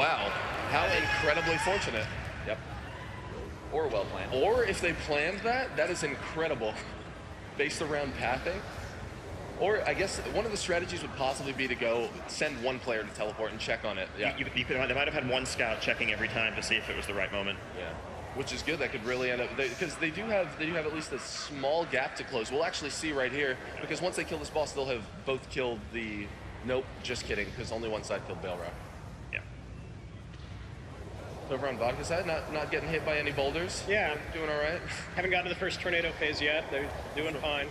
wow. How incredibly fortunate. Yep. Or well planned. Or if they planned that, that is incredible. Based around pathing. Or I guess one of the strategies would possibly be to go send one player to teleport and check on it. Yeah. They might have had one scout checking every time to see if it was the right moment. Yeah. Which is good. That could really end up because they do have at least a small gap to close. We'll actually see right here because once they kill this boss, they'll have both killed the. Nope, just kidding. Because only one side killed Balrog. Yeah. Over on Vodka's side, not getting hit by any boulders. Yeah, doing all right. Haven't gotten to the first tornado phase yet. They're doing fine.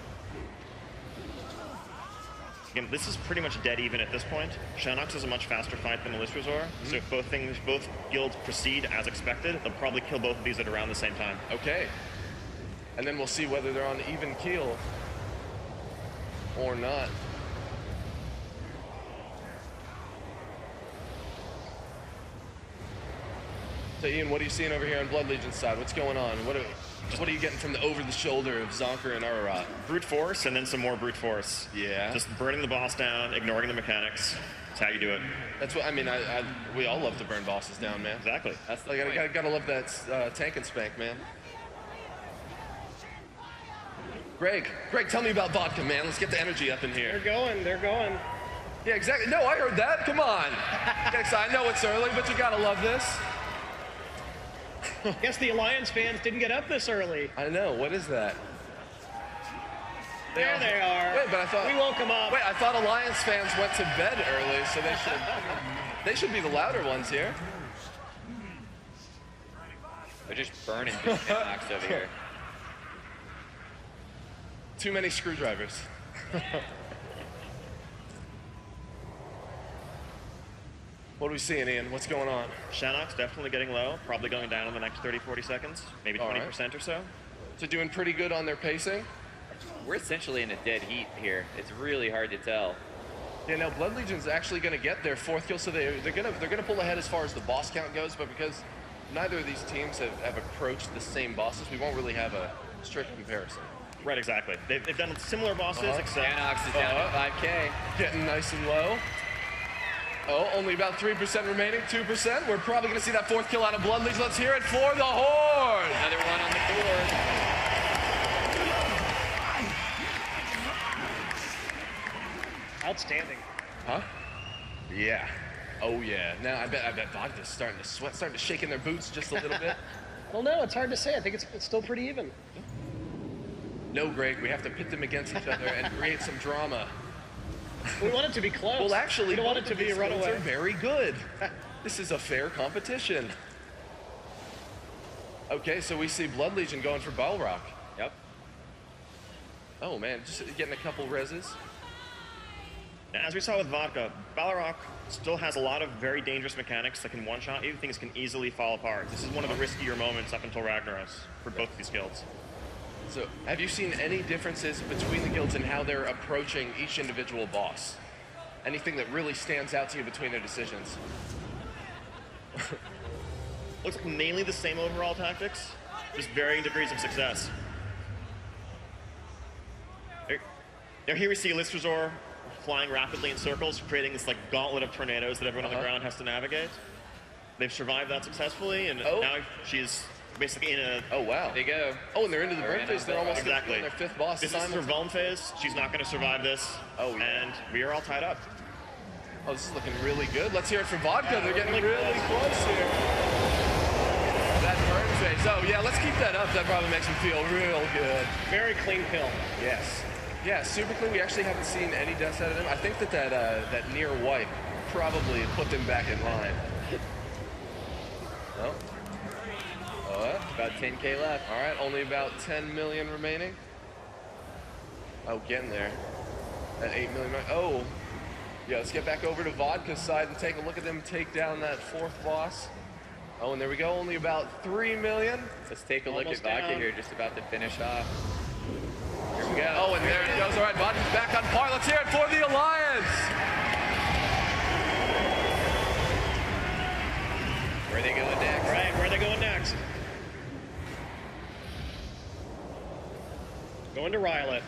Again, this is pretty much dead even at this point. Shanox is a much faster fight than Elisrazor, so if both guilds proceed as expected, they'll probably kill both of these at around the same time. Okay. And then we'll see whether they're on even keel or not. So Ian, what are you seeing over here on Blood Legion's side? What's going on? What are you getting from the over-the-shoulder of Zonker and Ararat? Brute force, and then some more brute force. Yeah. Just burning the boss down, ignoring the mechanics. That's how you do it. That's what I mean. We all love to burn bosses down, man. Exactly. That's gotta love that tank and spank, man. Greg, tell me about vodka, man. Let's get the energy up in here. They're going. Yeah, exactly. No, I heard that. Come on. Get excited. I know it's early, but you gotta love this. Guess the Alliance fans didn't get up this early. I know. What is that? There they are. Wait, but I thought we woke them up. Wait, I thought Alliance fans went to bed early, so they should be the louder ones here. They're just burning knocks over here. Too many screwdrivers. What are we seeing, Ian? What's going on? Shanox definitely getting low, probably going down in the next 30-40 seconds, maybe 20% or so. So doing pretty good on their pacing. We're essentially in a dead heat here. It's really hard to tell. Yeah, now Blood Legion's actually going to get their fourth kill, so they're gonna pull ahead as far as the boss count goes. But because neither of these teams have approached the same bosses, we won't really have a strict comparison. Right, exactly. They've done similar bosses, except Shanox is down to 5K. Getting nice and low. Oh, only about 3% remaining, 2%. We're probably going to see that fourth kill out of Blood Legion. Let's hear it for the Horde. Another one on the board. Outstanding. Huh? Yeah. Oh, yeah. Now, I bet Vodka's starting to sweat, starting to shake in their boots just a little bit. Well, no, it's hard to say. I think it's still pretty even. No, Greg, we have to pit them against each other and create some drama. We want it to be close. Well, actually, we don't want it to be a runaway. Are very good. This is a fair competition. Okay, so we see Blood Legion going for Balrog. Yep. Oh man, just getting a couple reses. as we saw with Vodka, Balrog still has a lot of very dangerous mechanics that can one-shot you. Things can easily fall apart. This is one of the riskier moments up until Ragnaros for both of these guilds. So, have you seen any differences between the guilds in how they're approaching each individual boss? Anything that really stands out to you between their decisions? Looks like mainly the same overall tactics, just varying degrees of success. Here we see Elisrazor flying rapidly in circles, creating this like gauntlet of tornadoes that everyone on the ground has to navigate. They've survived that successfully, and now she's basically in a... Oh, wow. They go. Oh, and they're into the burn phase. They're almost exactly in their fifth boss. This is her Vuln phase. She's not going to survive this. Oh, yeah. And we are all tied up. Oh, this is looking really good. Let's hear it for Vodka. They're getting really close here. That burn phase. Oh, yeah, let's keep that up. That probably makes them feel real good. Very clean kill. Yes. Yeah, super clean. We actually haven't seen any deaths out of them. I think that near wipe probably put them back in line. Oh. About 10K left. All right, only about 10 million remaining. Oh, getting there. At 8 million. Oh. Yeah, let's get back over to Vodka's side and take a look at them take down that fourth boss. Oh, and there we go. Only about 3 million. Let's take a look at Vodka here, just about to finish off. Here we go. Oh, and there it goes. All right, Vodka's back on par. Let's hear it for the Alliance. Where are they going next? All right, where are they going next? Going to Rylet.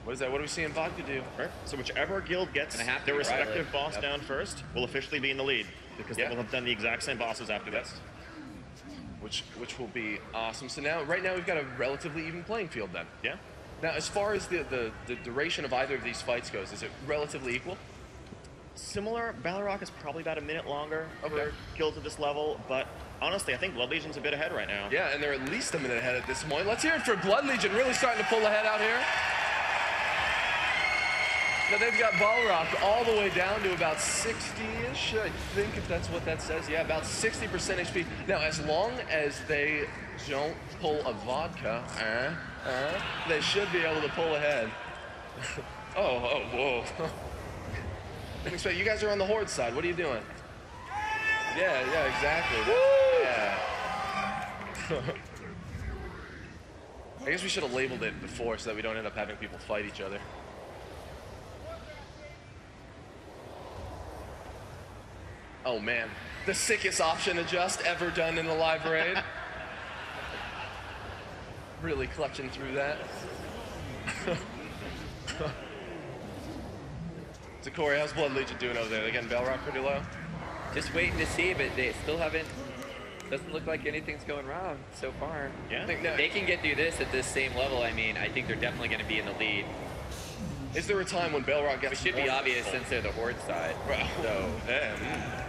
What is that? What are we seeing Vodka do? Right. So whichever guild gets Gonna have to their be respective Riley. boss Yep. down first will officially be in the lead because Yeah. they will have done the exact same bosses after this. Which will be awesome. So right now we've got a relatively even playing field then. Yeah. Now, as far as the duration of either of these fights goes, is it relatively equal? Similar. Balrog is probably about a minute longer Okay. for guilds at this level, but honestly, I think Blood Legion's a bit ahead right now. Yeah, and they're at least a minute ahead at this point. Let's hear it for Blood Legion, really starting to pull ahead out here. Now they've got Balrog all the way down to about 60-ish, I think, if that's what that says. Yeah, about 60% HP. Now, as long as they don't pull a vodka, they should be able to pull ahead. Whoa. Didn't expect you guys are on the Horde side. What are you doing? Yeah, exactly. Yeah. I guess we should have labeled it before so that we don't end up having people fight each other. Oh man, the sickest option adjust ever done in a live raid. Really clutching through that. So Corey, how's Blood Legion doing over there? They getting Balrog pretty low? Just waiting to see, but they still haven't. Doesn't look like anything's going wrong so far. Yeah. I think now, They can get through this at this same level. I mean, I think they're definitely going to be in the lead. is there a time when Balrog It gets should be more obvious difficult? since they're the Horde side. Well, So yeah.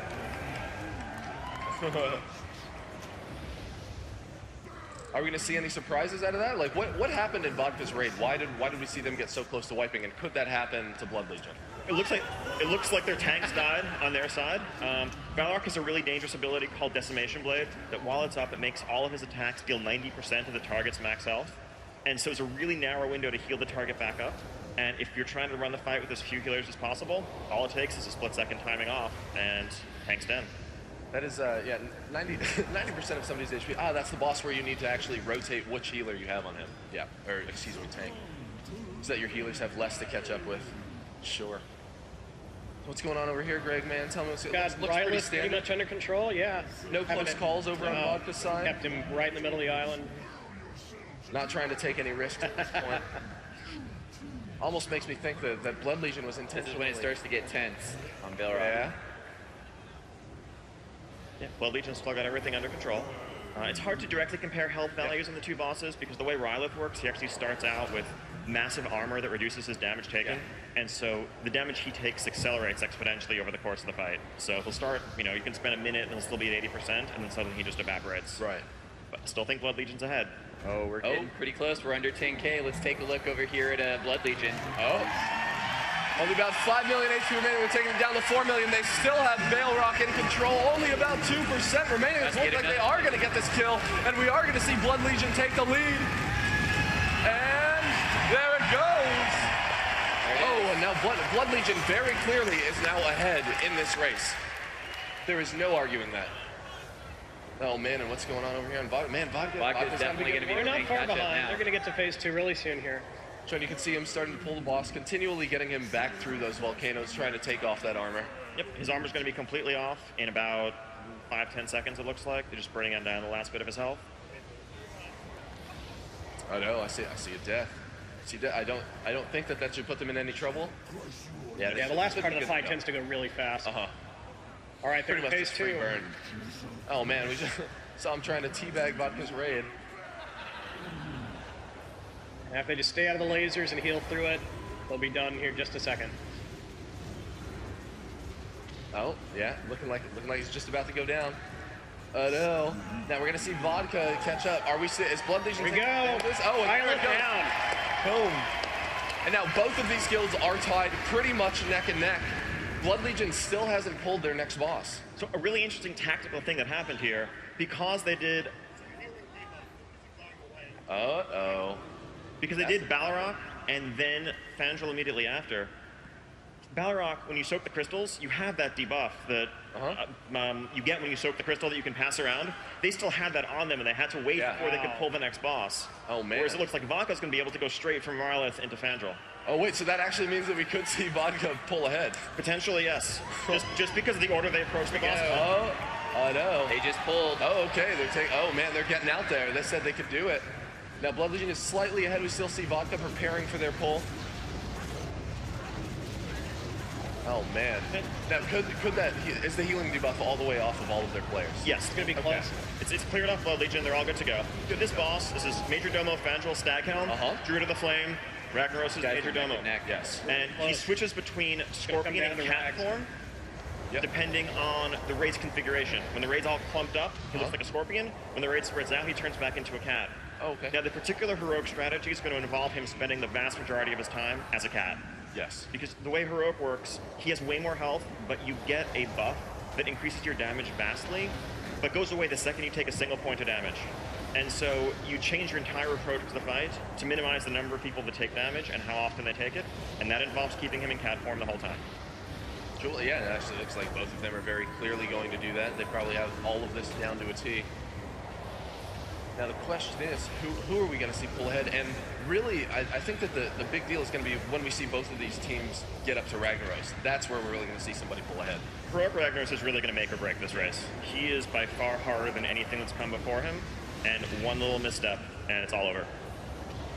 Are we going to see any surprises out of that? Like, what happened in Vodka's raid? Why did we see them get so close to wiping? And could that happen to Blood Legion? It looks like their tanks died on their side. Balrog has a really dangerous ability called Decimation Blade that while it's up, it makes all of his attacks deal 90% of the target's max health. And so it's a really narrow window to heal the target back up. And if you're trying to run the fight with as few healers as possible, all it takes is a split-second timing off, and tank's dead. That is, 90% of somebody's HP. Ah, that's the boss where you need to actually rotate which healer you have on him. Yeah, or excuse me, tank. So that your healers have less to catch up with. Sure. What's going on over here, Greg, man? Tell me what's Got looks pretty Riley standard. pretty much under control, yeah. No Having close it- calls over on No. Vodka's side. Kept him right in the middle of the island. Not trying to take any risks at this point. Almost makes me think that Blood Legion was this intentionally... is when it starts to get tense on Balrog. Yeah. Yeah, Blood Legion's still got everything under control. It's hard to directly compare health values on the two bosses because the way Rylith works, he actually starts out with massive armor that reduces his damage taken, and so the damage he takes accelerates exponentially over the course of the fight. So he'll start, you can spend a minute and he'll still be at 80%, and then suddenly he just evaporates. Right. But still think Blood Legion's ahead. Oh, we're getting pretty close. We're under 10K. Let's take a look over here at Blood Legion. Oh. Only about 5 million HP remaining. We're taking it down to 4 million. They still have Balrog in control. Only about 2% remaining. It Let's looks get like they another. are going to get this kill, and we are going to see Blood Legion take the lead. And there it goes. Oh, and now Blood Legion very clearly is now ahead in this race. There is no arguing that. Oh man, and what's going on over here on Vodka? Man, Vodka's Vodka's definitely going to be They're not playing far catch up behind. now. They're going to get to phase 2 really soon here. So you can see him starting to pull the boss, continually getting him back through those volcanoes, trying to take off that armor. Yep, his armor's going to be completely off in about 5-10 seconds, it looks like. They're just bringing him down the last bit of his health. I know. I see a death. I don't think that should put them in any trouble. Yeah, the last part of the good fight to go. tends to go really fast. Uh-huh. All right, they're Pretty in much phase just free 2. burn. Oh man, we just saw him trying to teabag Vodka's raid. And if they just stay out of the lasers and heal through it, they'll be done here in just a second. Oh, yeah, looking like he's just about to go down. No. Now we're gonna see Vodka catch up. Is Blood Legion? Here we go. Oh, and Island there it goes. down. Boom. And now both of these guilds are tied pretty much neck and neck. Blood Legion still hasn't pulled their next boss. So a really interesting tactical thing that happened here, because they did Balrog and then Fandral immediately after. Balrog, when you soak the crystals, you have that debuff that you get when you soak the crystal that you can pass around. They still had that on them, and they had to wait before they could pull the next boss. Oh, man. Whereas it looks like Vodka's going to be able to go straight from Rylith into Fandral. Oh wait, so that actually means that we could see Vodka pull ahead. Potentially, yes. just because of the order they approach the boss. Oh, I know. They just pulled. Oh, okay. Oh man, they're getting out there. They said they could do it. Now Blood Legion is slightly ahead. We still see Vodka preparing for their pull. Oh man. Now could that is the healing debuff all the way off of all of their players? Yes. It's going to be close. It's cleared off Blood Legion. They're all good to go. This boss, this is Major Domo Fandral Staghelm, Druid of the Flame, Ragnaros' Major Domo. Yes. And he switches between Scorpion and Cat form, depending on the raid's configuration. When the raid's all clumped up, he looks like a Scorpion. When the raid spreads out, he turns back into a cat. Oh, okay. Now, the particular heroic strategy is going to involve him spending the vast majority of his time as a cat. Yes. Because the way heroic works, he has way more health, but you get a buff that increases your damage vastly, but goes away the second you take a single point of damage. And so you change your entire approach to the fight to minimize the number of people that take damage and how often they take it, and that involves keeping him in cat form the whole time. Julie, yeah, it actually looks like both of them are very clearly going to do that. They probably have all of this down to a T. Now the question is, who are we going to see pull ahead? And really, I think that the big deal is going to be when we see both of these teams get up to Ragnaros. That's where we're really going to see somebody pull ahead. Heroic Ragnaros is really going to make or break this race. He is by far harder than anything that's come before him, and one little misstep, and it's all over.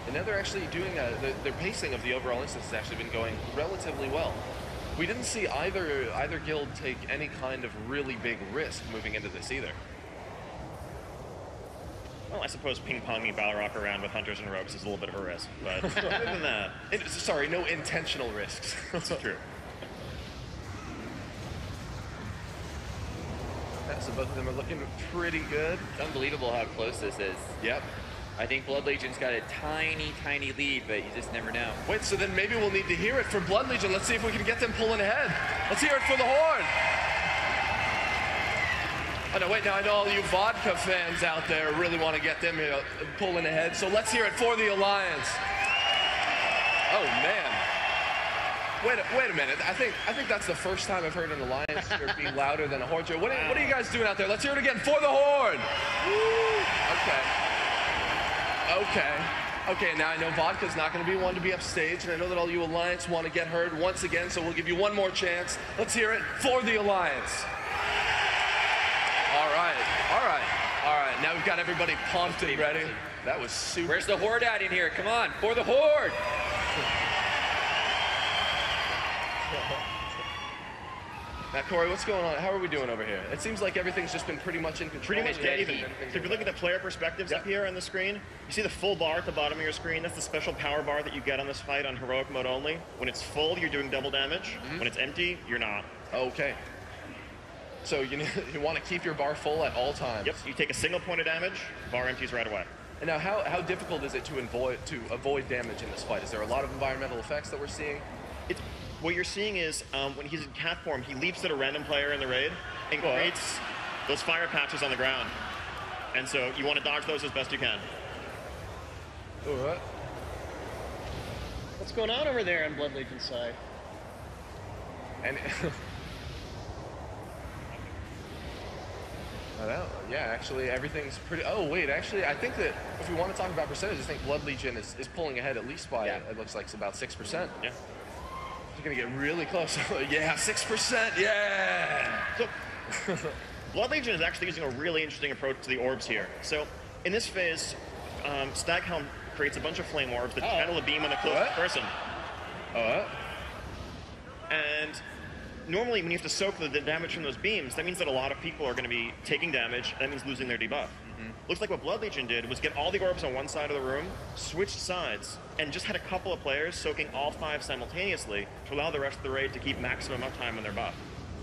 And now they're actually doing, their pacing of the overall instance has actually been going relatively well. We didn't see either guild take any kind of really big risk moving into this either. Well, I suppose ping-ponging Balrog around with hunters and rogues is a little bit of a risk, but other than that... Sorry, no intentional risks. That's true. Yeah, so both of them are looking pretty good. It's unbelievable how close this is. Yep. I think Blood Legion's got a tiny, tiny lead, but you just never know. Wait, so then maybe we'll need to hear it from Blood Legion. Let's see if we can get them pulling ahead. Let's hear it for the Horde. Oh, no, wait, now I know all you vodka fans out there really want to get them pulling ahead, so let's hear it for the Alliance. Oh, man. Wait a minute. I think that's the first time I've heard an Alliance be louder than a Horde. What are you guys doing out there? Let's hear it again for the Horde. Okay, now I know Vodka's not going to be one to be upstage, and I know that all you Alliance want to get heard once again, so we'll give you one more chance. Let's hear it for the Alliance. All right. Now we've got everybody pumped and ready. That was super. Where's the Horde at in here? Come on, for the Horde! Now, Corey, what's going on? How are we doing over here? It seems like everything's just been pretty much in control. Pretty much dead even. So if you look at the player perspectives up here on the screen, you see the full bar at the bottom of your screen. That's the special power bar that you get on this fight on heroic mode only. When it's full, you're doing double damage. When it's empty, you're not. Okay. So you want to keep your bar full at all times. Yep. You take a single point of damage, bar empties right away. And now, how difficult is it to avoid damage in this fight? Is there a lot of environmental effects that we're seeing? What you're seeing is when he's in cat form, he leaps at a random player in the raid and creates those fire patches on the ground. And so you want to dodge those as best you can. All right. What's going on over there on Blood Legion's side? And yeah, actually everything's pretty. Oh wait, actually I think that if we want to talk about percentages, I think Blood Legion is pulling ahead at least by it looks like it's about 6%. Yeah. We're gonna get really close. Yeah, 6%. Yeah. So, Blood Legion is actually using a really interesting approach to the orbs here. So, in this phase, Staghelm creates a bunch of flame orbs that channel a beam on the closest person. And normally, when you have to soak the damage from those beams, that means that a lot of people are going to be taking damage. And that means losing their debuff. Looks like what Blood Legion did was get all the orbs on one side of the room, switched sides, and just had a couple of players soaking all 5 simultaneously to allow the rest of the raid to keep maximum uptime on their buff.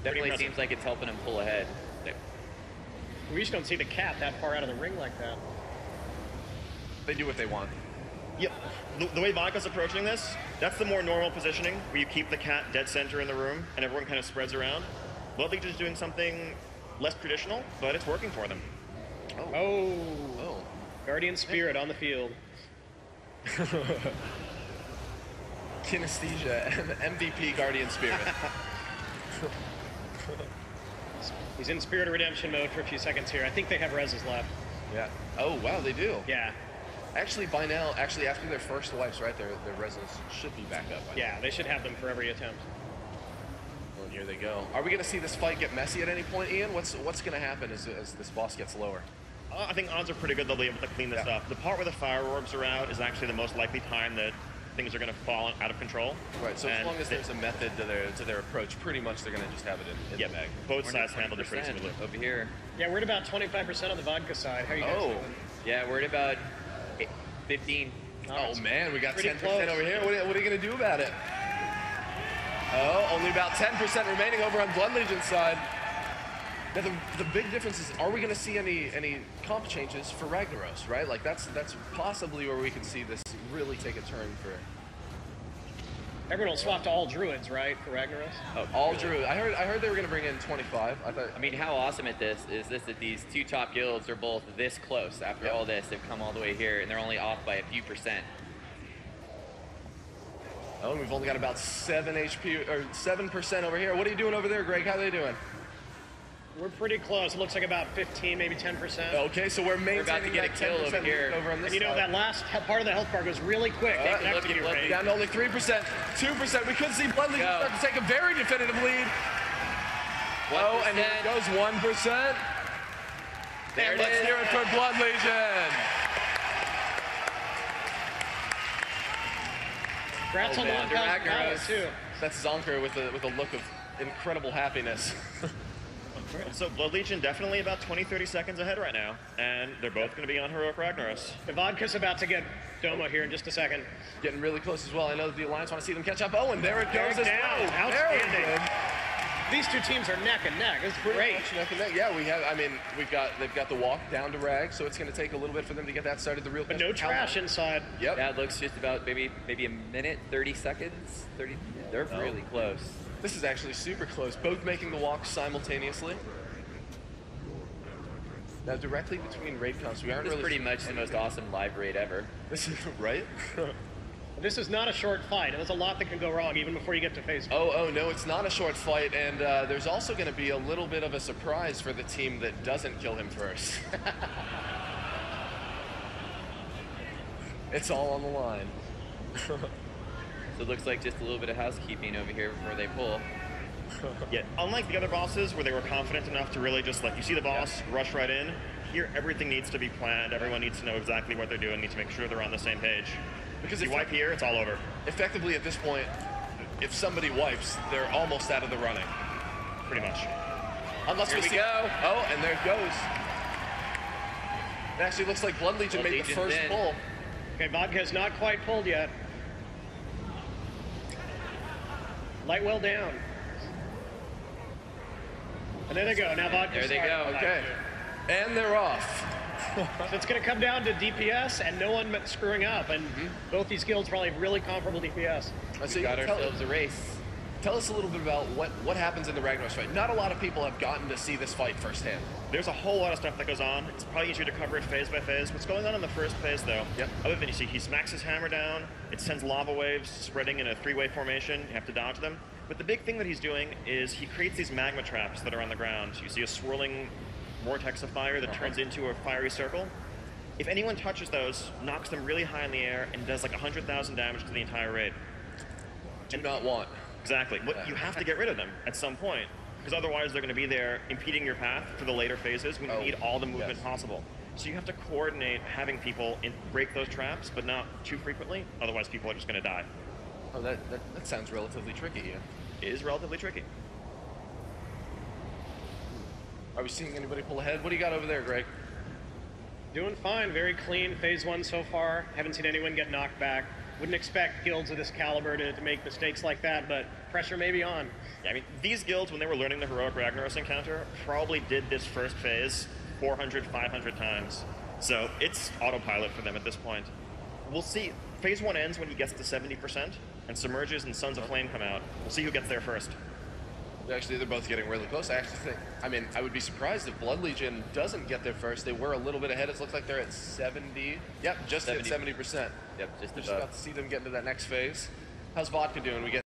Definitely seems like it's helping them pull ahead. We just don't see the cat that far out of the ring like that. They do what they want. Yep. The way Vodka's approaching this, that's the more normal positioning, where you keep the cat dead center in the room and everyone kind of spreads around. Blood Legion's doing something less traditional, but it's working for them. Oh. Guardian Spirit on the field. Kinesthesia, MVP Guardian Spirit. He's in Spirit of Redemption mode for a few seconds here. I think they have reses left. Yeah. Oh, wow, they do. Yeah. Actually, by now, after their first wipes, right, their reses should be back up. Yeah, they should have them for every attempt. Well, and here they go. Are we going to see this fight get messy at any point, Ian? What's going to happen as this boss gets lower? I think odds are pretty good they'll be able to clean this up. The part where the fire orbs are out is actually the most likely time that things are going to fall out of control. Right. So as long as there's a method to their approach, pretty much they're going to just have it in the bag. Both sides handled it pretty smoothly. Over here. Yeah, we're at about 25% on the vodka side. How are you guys doing? Yeah, we're at about 15. Oh man, we got Pretty 10% close. over here. What are you going to do about it? Oh, only about 10% remaining over on Blood Legion's side. Now the big difference is, are we going to see any comp changes for Ragnaros, right? Like that's possibly where we can see this really take a turn for. Everyone will swap to all druids, right, for Ragnaros? Oh, All Druid. I heard they were going to bring in 25. I mean, how awesome at this is this that these two top guilds are both this close after all this. They've come all the way here, and they're only off by a few percent. Oh, and we've only got about 7 HP or 7% over here. What are you doing over there, Greg? How are they doing? We're pretty close. It looks like about 15, maybe 10%. Okay, so we're maintaining about to get a that kill 10% over here. over on this And you know, side. that last part of the health bar goes really quick. They connect to you, right? Down to only 3%, 2%. We could see Blood Legion start to take a very definitive lead. 1%. Oh, and here goes 1%. There it Let's is. hear it for Blood Legion. Congrats on the man, 1,000 Ragnaros. dollars, too. That's Zonker with a look of incredible happiness. So Blood Legion definitely about 20-30 seconds ahead right now, and they're both going to be on Heroic Ragnaros. The vodka's about to get Domo here in just a second. Getting really close as well. I know that the Alliance want to see them catch up. Oh, and there it goes as down. well. Outstanding. Very good. These two teams are neck and neck. This is Pretty great. much neck and neck. Yeah, we have. I mean, they've got the walk down to Rag, so it's going to take a little bit for them to get that started. The real But question no is how trash long. inside. Yep. That looks just about maybe a minute, 30 seconds. 30. They're really close. This is actually super close. Both making the walk simultaneously. Now, directly between raid comps, we aren't This is really pretty much the most awesome live raid ever. This is right. This is not a short fight. There's a lot that can go wrong even before you get to phase 1. Oh no, it's not a short fight, and there's also going to be a little bit of a surprise for the team that doesn't kill him first. It's all on the line. So it looks like just a little bit of housekeeping over here before they pull. Yet, unlike the other bosses where they were confident enough to really just, like, you see the boss, rush right in, here everything needs to be planned. Everyone needs to know exactly what they're doing, needs to make sure they're on the same page. Because If you wipe here, it's all over. effectively at this point, if somebody wipes, they're almost out of the running. Pretty much. Unless Here we see. go. Oh, and there it goes. It actually looks like Blood Legion Blood made the Legion's first in. pull. Okay, vodka's not quite pulled yet. Light well down. And there they go. Now vodka's There they go. Okay. And they're off. So it's going to come down to DPS and no one screwing up. And both these guilds probably have really comparable DPS. So We got ourselves a race. Tell us a little bit about what happens in the Ragnaros fight. Not a lot of people have gotten to see this fight firsthand. There's a whole lot of stuff that goes on. It's probably easier to cover it phase by phase. What's going on in the first phase, though, other than you see, he smacks his hammer down, it sends lava waves spreading in a three-way formation. You have to dodge them. But the big thing that he's doing is he creates these magma traps that are on the ground. You see a swirling vortex of fire that turns into a fiery circle. If anyone touches those, knocks them really high in the air, and does like 100,000 damage to the entire raid. Do not want. Exactly. You have to get rid of them at some point, because otherwise they're going to be there impeding your path for the later phases when you need all the movement possible. So you have to coordinate having people break those traps, but not too frequently, otherwise people are just going to die. Oh, that sounds relatively tricky, Ian. It is relatively tricky. Are we seeing anybody pull ahead? What do you got over there, Greg? Doing fine. Very clean. Phase 1 so far. Haven't seen anyone get knocked back. Wouldn't expect guilds of this caliber to make mistakes like that, but pressure may be on. Yeah, I mean, these guilds, when they were learning the Heroic Ragnaros encounter, probably did this first phase 400, 500 times. So it's autopilot for them at this point. We'll see. Phase 1 ends when he gets to 70%, and Submerges and Sons of Flame come out. We'll see who gets there first. Actually, they're both getting really close. I actually think, I would be surprised if Blood Legion doesn't get there first. They were a little bit ahead. It looks like they're at 70. Yep, just 70. at 70%. Yep, just We're just above. about to see them get into that next phase. How's Vodka doing? We get